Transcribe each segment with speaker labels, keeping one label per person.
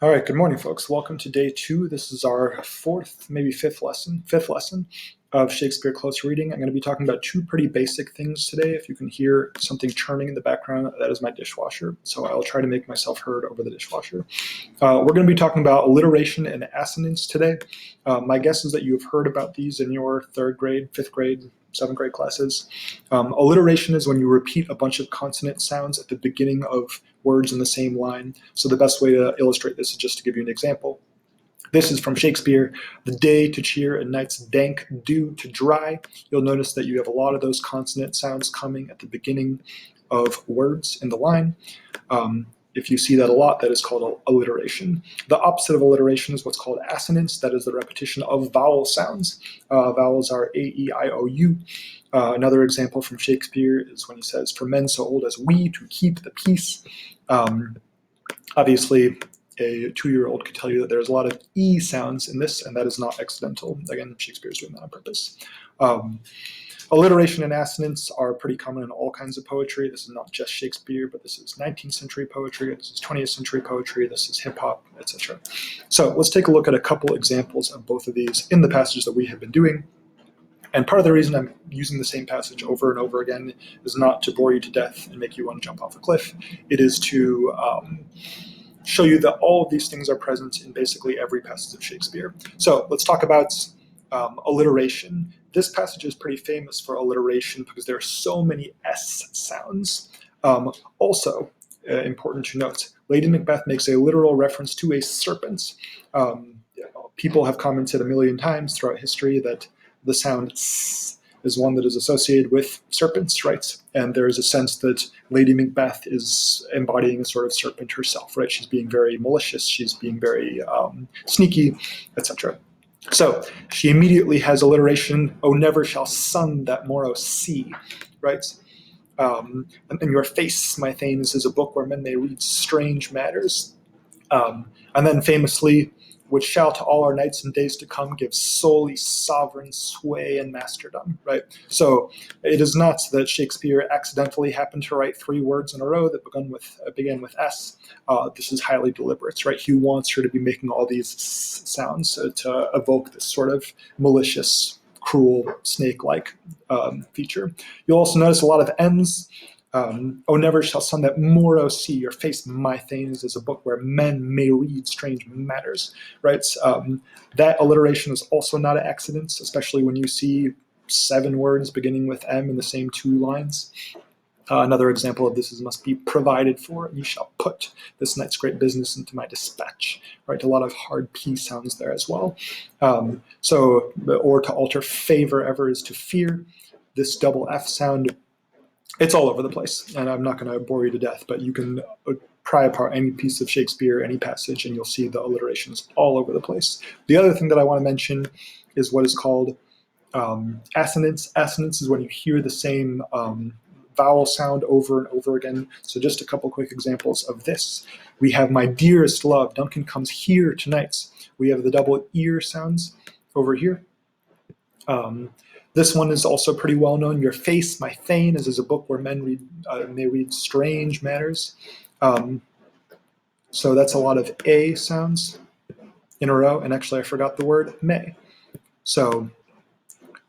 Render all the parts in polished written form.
Speaker 1: All right, good morning, folks. Welcome to day 2. This is our fourth, maybe fifth lesson of Shakespeare Close Reading. I'm going to be talking about two pretty basic things today. If you can hear something churning in the background, that is my dishwasher. So I'll try to make myself heard over the dishwasher. We're going to be talking about alliteration and assonance today. My guess is that you have heard about these in your 3rd grade, 5th grade, 7th grade classes. Alliteration is when you repeat a bunch of consonant sounds at the beginning of words in the same line. So the best way to illustrate this is just to give you an example. This is from Shakespeare, the day to cheer and night's dank dew to dry. You'll notice that you have a lot of those consonant sounds coming at the beginning of words in the line. If you see that a lot, that is called alliteration. The opposite of alliteration is what's called assonance. That is the repetition of vowel sounds. Vowels are A, E, I, O, U. Another example from Shakespeare is when he says, "For men so old as we to keep the peace." Obviously, a 2-year-old could tell you that there's a lot of E sounds in this, and that is not accidental. Again, Shakespeare's doing that on purpose. Alliteration and assonance are pretty common in all kinds of poetry. This is not just Shakespeare, but this is 19th century poetry, this is 20th century poetry, this is hip hop, etc. So let's take a look at a couple examples of both of these in the passages that we have been doing. And part of the reason I'm using the same passage over and over again is not to bore you to death and make you want to jump off a cliff. It is to show you that all of these things are present in basically every passage of Shakespeare. So let's talk about alliteration. This passage is pretty famous for alliteration because there are so many S sounds. Also, important to note, Lady Macbeth makes a literal reference to a serpent. People have commented a million times throughout history that the sound S is one that is associated with serpents, right? And there is a sense that Lady Macbeth is embodying a sort of serpent herself, right? She's being very malicious, she's being very sneaky, etc. So she immediately has alliteration, "Oh, never shall sun that morrow see," right? And "Your face, my thanes, is a book where men may read strange matters." And then famously, "Which shall to all our nights and days to come give solely sovereign sway and masterdom," right? So it is not that Shakespeare accidentally happened to write 3 words in a row that began with S. This is highly deliberate, right? He wants her to be making all these sounds to evoke this sort of malicious, cruel, snake-like feature. You'll also notice a lot of M's. "Oh, never shall sun that morrow see. Your face, my thanes, is a book where men may read strange matters," right? That alliteration is also not an accident, especially when you see 7 words beginning with M in the same 2 lines. Another example of this is "must be provided for, and you shall put this night's great business into my dispatch," right? A lot of hard P sounds there as well. Or to alter favor ever is to fear. This double F sound, it's all over the place, and I'm not going to bore you to death, but you can pry apart any piece of Shakespeare, any passage, and you'll see the alliterations all over the place. The other thing that I want to mention is what is called assonance. Assonance is when you hear the same vowel sound over and over again. So just a couple quick examples of this. We have "My dearest love, Duncan comes here tonight." We have the double ear sounds over here. This one is also pretty well known. "Your face, my thane, is a book where men may read strange matters." So that's a lot of A sounds in a row. And actually, I forgot the word may. So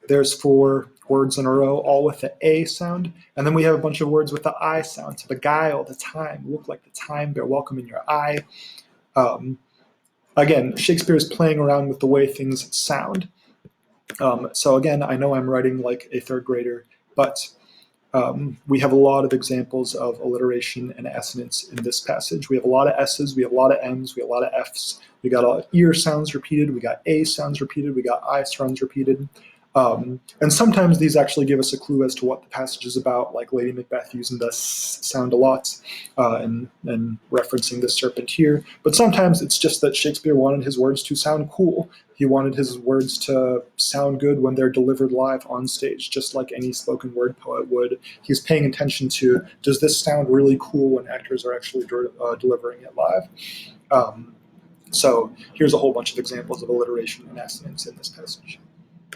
Speaker 1: there's 4 words in a row, all with the A sound. And then we have a bunch of words with the I sound. So "the guile, the time, look like the time, bear welcome in your eye." Again, Shakespeare is playing around with the way things sound. So again, I know I'm writing like a 3rd grader, but we have a lot of examples of alliteration and assonance in this passage. We have a lot of S's, we have a lot of M's, we have a lot of F's. We got a lot of ear sounds repeated, we got A sounds repeated, we got I sounds repeated. And sometimes these actually give us a clue as to what the passage is about, like Lady Macbeth using the S sound a lot and referencing the serpent here. But sometimes it's just that Shakespeare wanted his words to sound cool. He wanted his words to sound good when they're delivered live on stage, just like any spoken word poet would. He's paying attention to, does this sound really cool when actors are actually delivering it live? So here's a whole bunch of examples of alliteration and assonance in this passage.